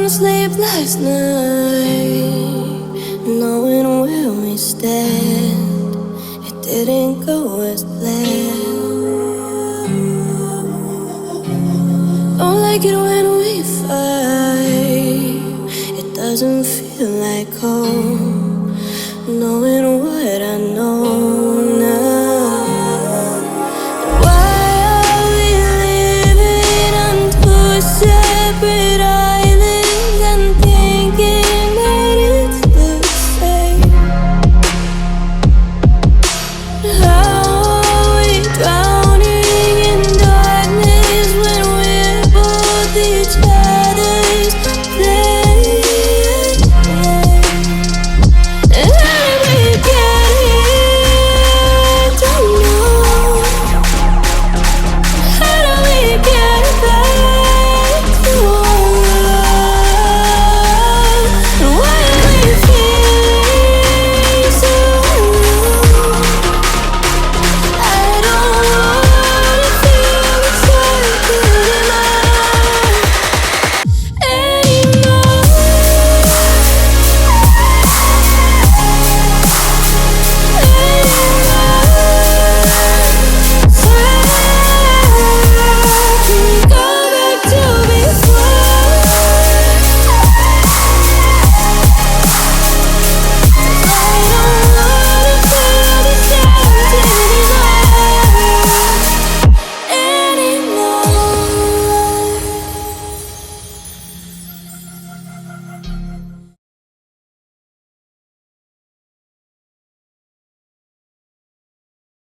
Sleep last night, knowing where we stand. It didn't go as planned. Don't like it when we fight. It doesn't feel like home, knowing what I know.